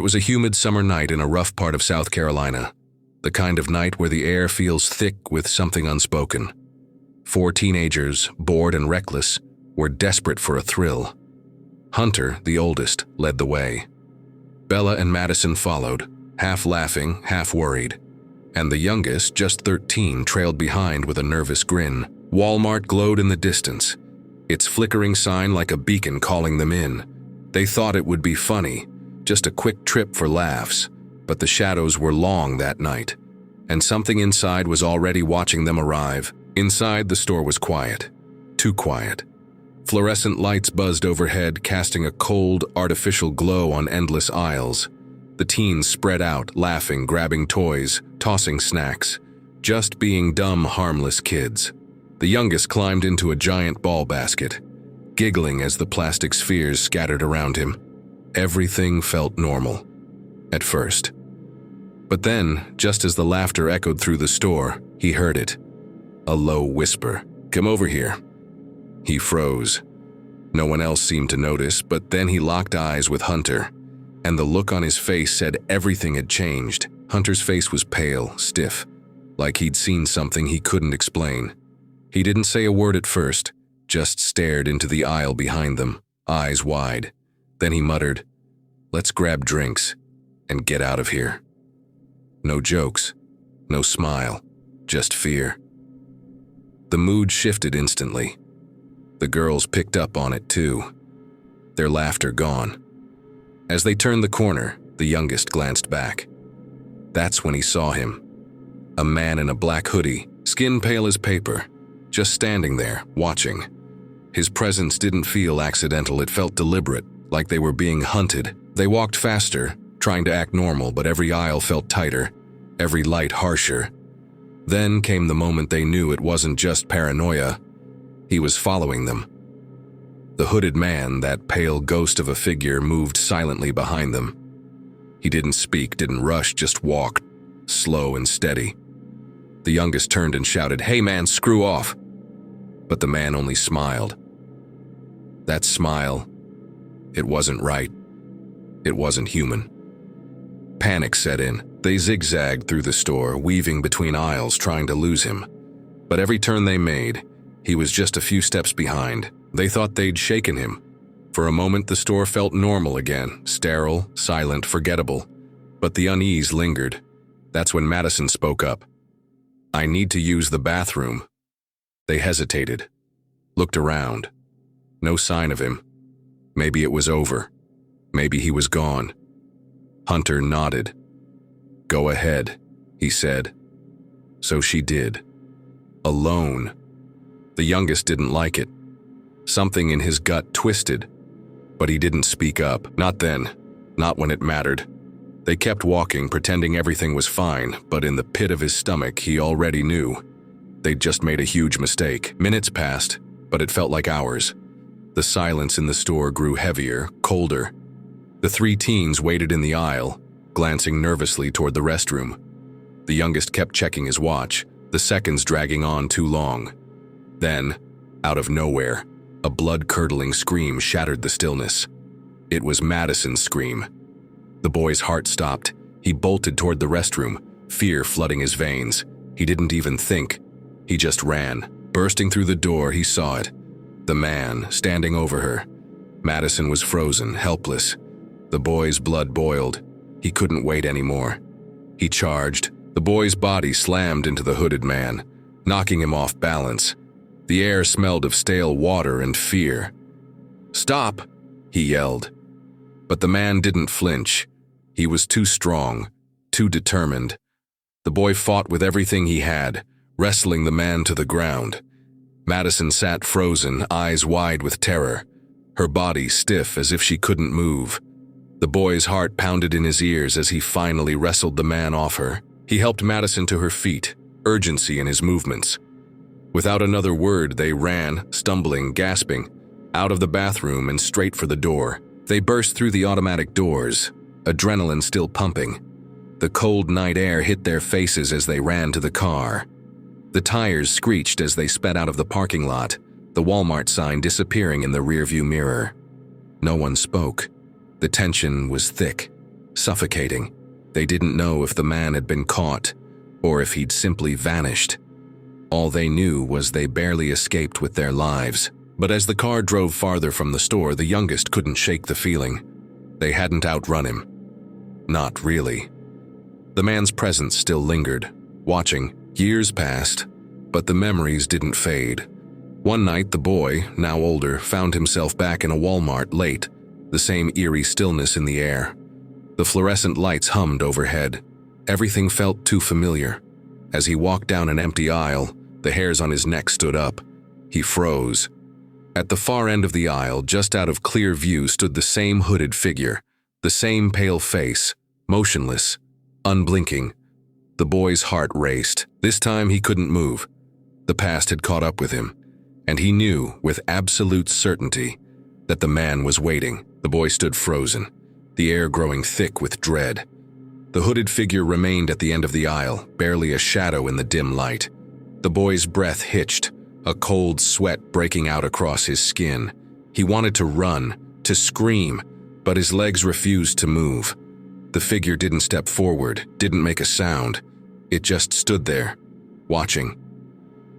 It was a humid summer night in a rough part of South Carolina, the kind of night where the air feels thick with something unspoken. 4 teenagers, bored and reckless, were desperate for a thrill. Hunter, the oldest, led the way. Bella and Madison followed, half laughing, half worried. And the youngest, just 13, trailed behind with a nervous grin. Walmart glowed in the distance, its flickering sign like a beacon calling them in. They thought it would be funny, just a quick trip for laughs, but the shadows were long that night, and something inside was already watching them arrive. Inside, the store was quiet. Too quiet. Fluorescent lights buzzed overhead, casting a cold, artificial glow on endless aisles. The teens spread out, laughing, grabbing toys, tossing snacks, just being dumb, harmless kids. The youngest climbed into a giant ball basket, giggling as the plastic spheres scattered around him. Everything felt normal, at first. But then, just as the laughter echoed through the store, he heard it. A low whisper, "Come over here." He froze. No one else seemed to notice, but then he locked eyes with Hunter, and the look on his face said everything had changed. Hunter's face was pale, stiff, like he'd seen something he couldn't explain. He didn't say a word at first, just stared into the aisle behind them, eyes wide. Then he muttered, "Let's grab drinks and get out of here." No jokes, no smile, just fear. The mood shifted instantly. The girls picked up on it too, their laughter gone. As they turned the corner, the youngest glanced back. That's when he saw him. A man in a black hoodie, skin pale as paper, just standing there, watching. His presence didn't feel accidental, it felt deliberate, like they were being hunted. They walked faster, trying to act normal, but every aisle felt tighter, every light harsher. Then came the moment they knew it wasn't just paranoia. He was following them. The hooded man, that pale ghost of a figure, moved silently behind them. He didn't speak, didn't rush, just walked, slow and steady. The youngest turned and shouted, "Hey man, screw off!" But the man only smiled. That smile, it wasn't right. It wasn't human. Panic set in. They zigzagged through the store, weaving between aisles, trying to lose him. But every turn they made, he was just a few steps behind. They thought they'd shaken him. For a moment, the store felt normal again, sterile, silent, forgettable. But the unease lingered. That's when Madison spoke up. "I need to use the bathroom." They hesitated, looked around. No sign of him. Maybe it was over. Maybe he was gone. Hunter nodded. "Go ahead," he said. So she did. Alone. The youngest didn't like it. Something in his gut twisted, but he didn't speak up. Not then, not when it mattered. They kept walking, pretending everything was fine, but in the pit of his stomach, he already knew. They'd just made a huge mistake. Minutes passed, but it felt like hours. The silence in the store grew heavier, colder. The 3 teens waited in the aisle, glancing nervously toward the restroom. The youngest kept checking his watch, the seconds dragging on too long. Then, out of nowhere, a blood-curdling scream shattered the stillness. It was Madison's scream. The boy's heart stopped. He bolted toward the restroom, fear flooding his veins. He didn't even think. He just ran. Bursting through the door, he saw it. The man, standing over her. Madison was frozen, helpless. The boy's blood boiled. He couldn't wait anymore. He charged. The boy's body slammed into the hooded man, knocking him off balance. The air smelled of stale water and fear. "Stop!" he yelled. But the man didn't flinch. He was too strong, too determined. The boy fought with everything he had, wrestling the man to the ground. Madison sat frozen, eyes wide with terror, her body stiff as if she couldn't move. The boy's heart pounded in his ears as he finally wrestled the man off her. He helped Madison to her feet, urgency in his movements. Without another word, they ran, stumbling, gasping, out of the bathroom and straight for the door. They burst through the automatic doors, adrenaline still pumping. The cold night air hit their faces as they ran to the car. The tires screeched as they sped out of the parking lot, the Walmart sign disappearing in the rearview mirror. No one spoke. The tension was thick, suffocating. They didn't know if the man had been caught or if he'd simply vanished. All they knew was they barely escaped with their lives. But as the car drove farther from the store, the youngest couldn't shake the feeling. They hadn't outrun him. Not really. The man's presence still lingered, watching. Years passed, but the memories didn't fade. One night, the boy, now older, found himself back in a Walmart late, the same eerie stillness in the air. The fluorescent lights hummed overhead. Everything felt too familiar. As he walked down an empty aisle, the hairs on his neck stood up. He froze. At the far end of the aisle, just out of clear view, stood the same hooded figure, the same pale face, motionless, unblinking. The boy's heart raced. This time he couldn't move. The past had caught up with him, and he knew with absolute certainty that the man was waiting. The boy stood frozen, the air growing thick with dread. The hooded figure remained at the end of the aisle, barely a shadow in the dim light. The boy's breath hitched, a cold sweat breaking out across his skin. He wanted to run, to scream, but his legs refused to move. The figure didn't step forward, didn't make a sound. It just stood there, watching.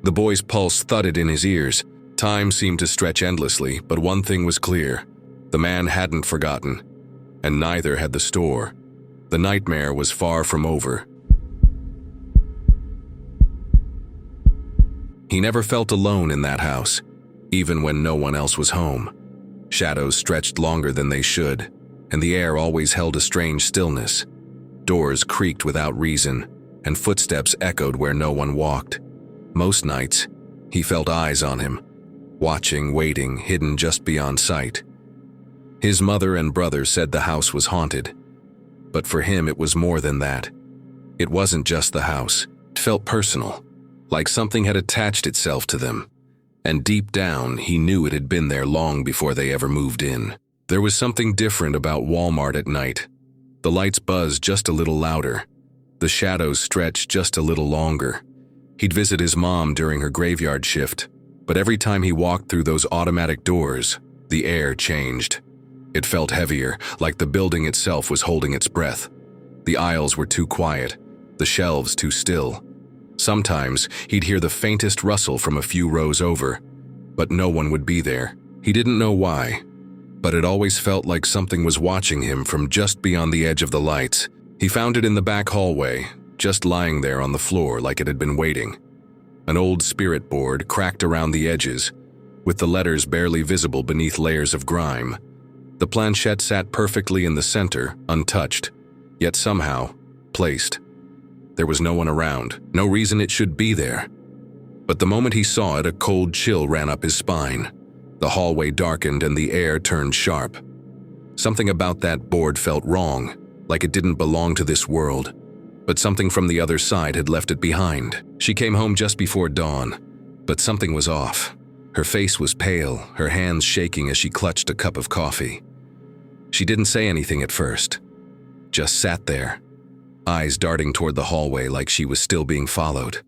The boy's pulse thudded in his ears. Time seemed to stretch endlessly, but one thing was clear. The man hadn't forgotten, and neither had the store. The nightmare was far from over. He never felt alone in that house, even when no one else was home. Shadows stretched longer than they should, and the air always held a strange stillness. Doors creaked without reason, and footsteps echoed where no one walked. Most nights, he felt eyes on him, watching, waiting, hidden just beyond sight. His mother and brother said the house was haunted, but for him it was more than that. It wasn't just the house. It felt personal, like something had attached itself to them, and deep down he knew it had been there long before they ever moved in. There was something different about Walmart at night. The lights buzzed just a little louder. The shadows stretched just a little longer. He'd visit his mom during her graveyard shift, but every time he walked through those automatic doors, the air changed. It felt heavier, like the building itself was holding its breath. The aisles were too quiet, the shelves too still. Sometimes he'd hear the faintest rustle from a few rows over, but no one would be there. He didn't know why, but it always felt like something was watching him from just beyond the edge of the lights. He found it in the back hallway, just lying there on the floor like it had been waiting. An old spirit board cracked around the edges, with the letters barely visible beneath layers of grime. The planchette sat perfectly in the center, untouched, yet somehow placed. There was no one around, no reason it should be there. But the moment he saw it, a cold chill ran up his spine. The hallway darkened and the air turned sharp. Something about that board felt wrong, like it didn't belong to this world. But something from the other side had left it behind. She came home just before dawn, but something was off. Her face was pale, her hands shaking as she clutched a cup of coffee. She didn't say anything at first, just sat there, eyes darting toward the hallway like she was still being followed.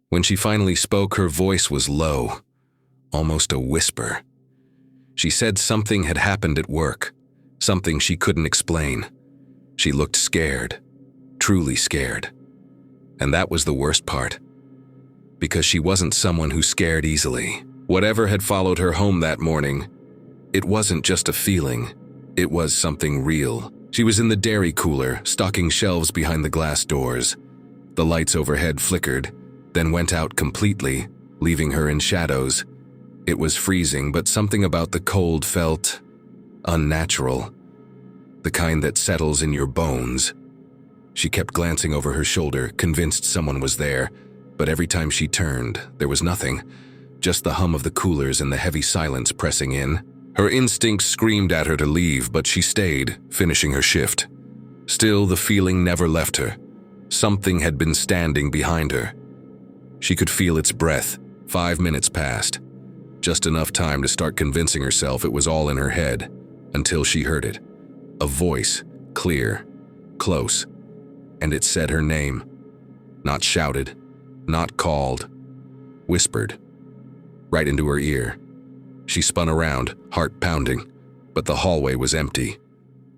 When she finally spoke, her voice was low, almost a whisper. She said something had happened at work, something she couldn't explain. She looked scared, truly scared. And that was the worst part, because she wasn't someone who scared easily. Whatever had followed her home that morning, it wasn't just a feeling, it was something real. She was in the dairy cooler, stocking shelves behind the glass doors. The lights overhead flickered, then went out completely, leaving her in shadows. It was freezing, but something about the cold felt unnatural, the kind that settles in your bones. She kept glancing over her shoulder, convinced someone was there, but every time she turned, there was nothing, just the hum of the coolers and the heavy silence pressing in. Her instincts screamed at her to leave, but she stayed, finishing her shift. Still, the feeling never left her. Something had been standing behind her. She could feel its breath. 5 minutes passed. Just enough time to start convincing herself it was all in her head, until she heard it. A voice, clear, close, and it said her name. Not shouted, not called, whispered, right into her ear. She spun around, heart pounding, but the hallway was empty.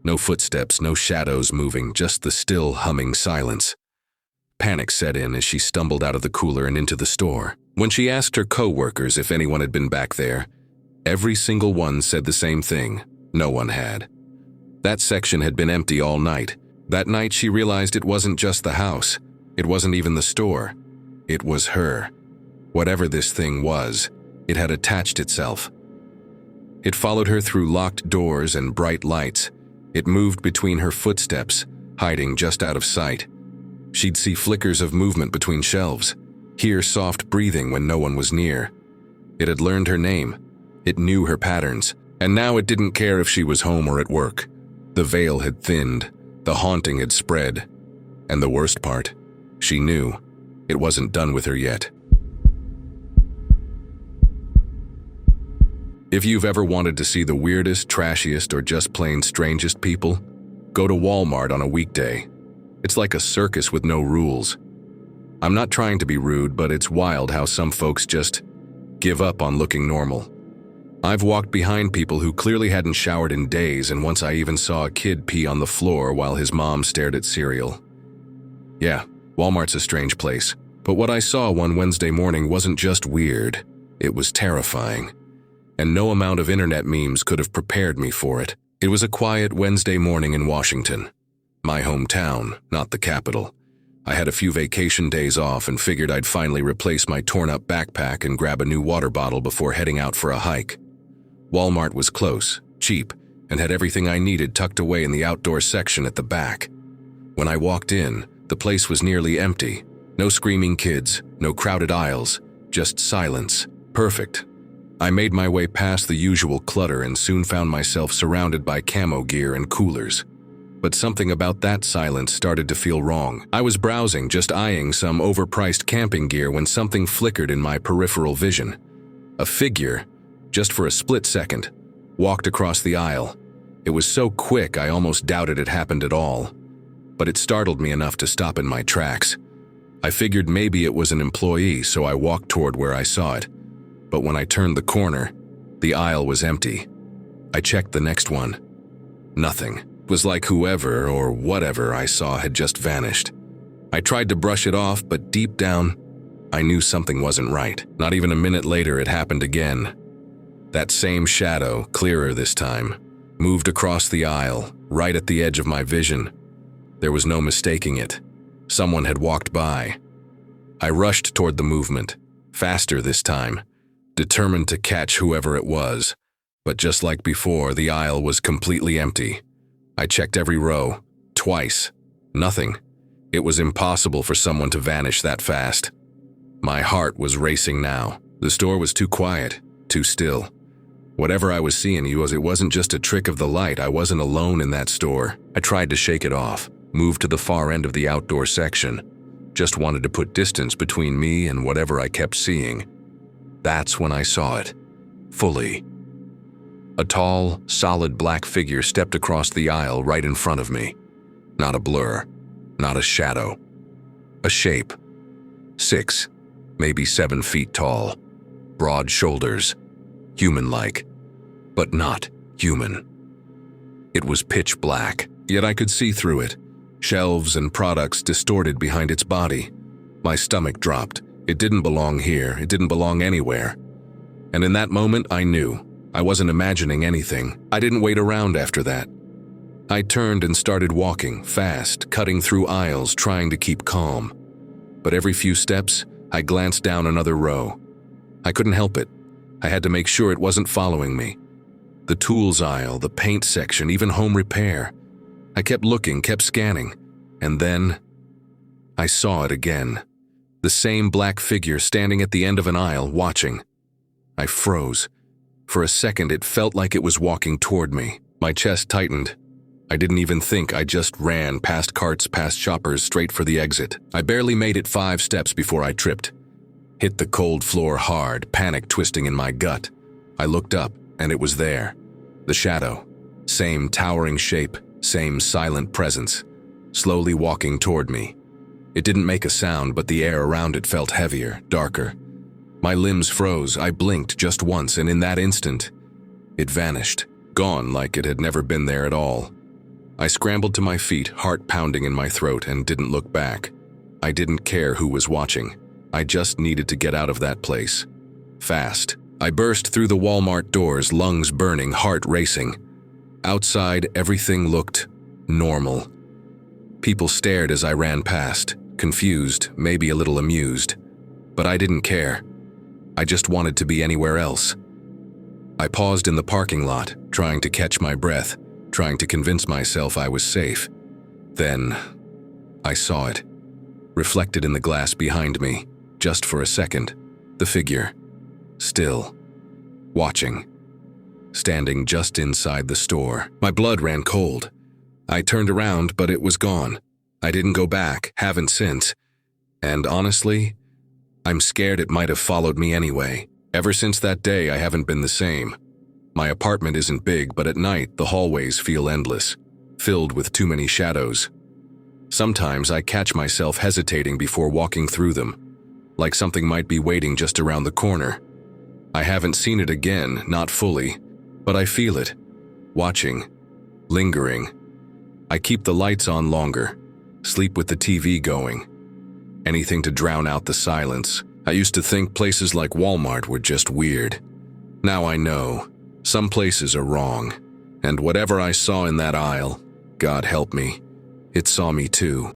No footsteps, no shadows moving, just the still, humming silence. Panic set in as she stumbled out of the cooler and into the store. When she asked her co-workers if anyone had been back there, every single one said the same thing. No one had. That section had been empty all night. That night she realized it wasn't just the house. It wasn't even the store. It was her. Whatever this thing was, it had attached itself. It followed her through locked doors and bright lights. It moved between her footsteps, hiding just out of sight. She'd see flickers of movement between shelves, hear soft breathing when no one was near. It had learned her name. It knew her patterns, and now it didn't care if she was home or at work. The veil had thinned, the haunting had spread, and the worst part, she knew it wasn't done with her yet. If you've ever wanted to see the weirdest, trashiest, or just plain strangest people, go to Walmart on a weekday. It's like a circus with no rules. I'm not trying to be rude, but it's wild how some folks just give up on looking normal. I've walked behind people who clearly hadn't showered in days, and once I even saw a kid pee on the floor while his mom stared at cereal. Yeah, Walmart's a strange place, but what I saw one Wednesday morning wasn't just weird, it was terrifying. And no amount of internet memes could have prepared me for it. It was a quiet Wednesday morning in Washington. My hometown, not the capital. I had a few vacation days off and figured I'd finally replace my torn-up backpack and grab a new water bottle before heading out for a hike. Walmart was close, cheap, and had everything I needed tucked away in the outdoor section at the back. When I walked in, the place was nearly empty. No screaming kids, no crowded aisles, just silence. Perfect. I made my way past the usual clutter and soon found myself surrounded by camo gear and coolers. But something about that silence started to feel wrong. I was browsing, just eyeing some overpriced camping gear when something flickered in my peripheral vision. A figure, just for a split second, walked across the aisle. It was so quick I almost doubted it happened at all. But it startled me enough to stop in my tracks. I figured maybe it was an employee, so I walked toward where I saw it. But when I turned the corner, the aisle was empty. I checked the next one. Nothing. It was like whoever or whatever I saw had just vanished. I tried to brush it off, but deep down, I knew something wasn't right. Not even a minute later, it happened again. That same shadow, clearer this time, moved across the aisle, right at the edge of my vision. There was no mistaking it. Someone had walked by. I rushed toward the movement, faster this time, determined to catch whoever it was. But just like before, the aisle was completely empty. I checked every row, twice. Nothing. It was impossible for someone to vanish that fast. My heart was racing now. The store was too quiet, too still. Whatever I was seeing, it wasn't just a trick of the light. I wasn't alone in that store. I tried to shake it off, moved to the far end of the outdoor section. Just wanted to put distance between me and whatever I kept seeing. That's when I saw it, fully. A tall, solid black figure stepped across the aisle right in front of me. Not a blur, not a shadow. A shape. 6, maybe 7 feet tall. Broad shoulders. Human-like, but not human. It was pitch black, yet I could see through it. Shelves and products distorted behind its body. My stomach dropped. It didn't belong here. It didn't belong anywhere. And in that moment, I knew. I wasn't imagining anything. I didn't wait around after that. I turned and started walking, fast, cutting through aisles, trying to keep calm. But every few steps, I glanced down another row. I couldn't help it. I had to make sure it wasn't following me. The tools aisle, the paint section, even home repair. I kept looking, kept scanning. And then, I saw it again. The same black figure standing at the end of an aisle, watching. I froze. For a second, it felt like it was walking toward me. My chest tightened. I didn't even think. I just ran past carts, past shoppers, straight for the exit. I barely made it 5 steps before I tripped. Hit the cold floor hard, panic twisting in my gut. I looked up, and it was there. The shadow. Same towering shape, same silent presence. Slowly walking toward me. It didn't make a sound, but the air around it felt heavier, darker. My limbs froze. I blinked just once, and in that instant, it vanished. Gone like it had never been there at all. I scrambled to my feet, heart pounding in my throat, and didn't look back. I didn't care who was watching. I just needed to get out of that place. Fast. I burst through the Walmart doors, lungs burning, heart racing. Outside, everything looked normal. People stared as I ran past, confused, maybe a little amused. But I didn't care. I just wanted to be anywhere else. I paused in the parking lot, trying to catch my breath, trying to convince myself I was safe. Then, I saw it, reflected in the glass behind me, just for a second. The figure, still, watching, standing just inside the store. My blood ran cold. I turned around, but it was gone. I didn't go back, haven't since. And honestly, I'm scared it might have followed me anyway. Ever since that day, I haven't been the same. My apartment isn't big, but at night, the hallways feel endless, filled with too many shadows. Sometimes I catch myself hesitating before walking through them, like something might be waiting just around the corner. I haven't seen it again, not fully, but I feel it, watching, lingering. I keep the lights on longer, sleep with the TV going. Anything to drown out the silence. I used to think places like Walmart were just weird. Now I know, some places are wrong. And whatever I saw in that aisle, God help me, it saw me too.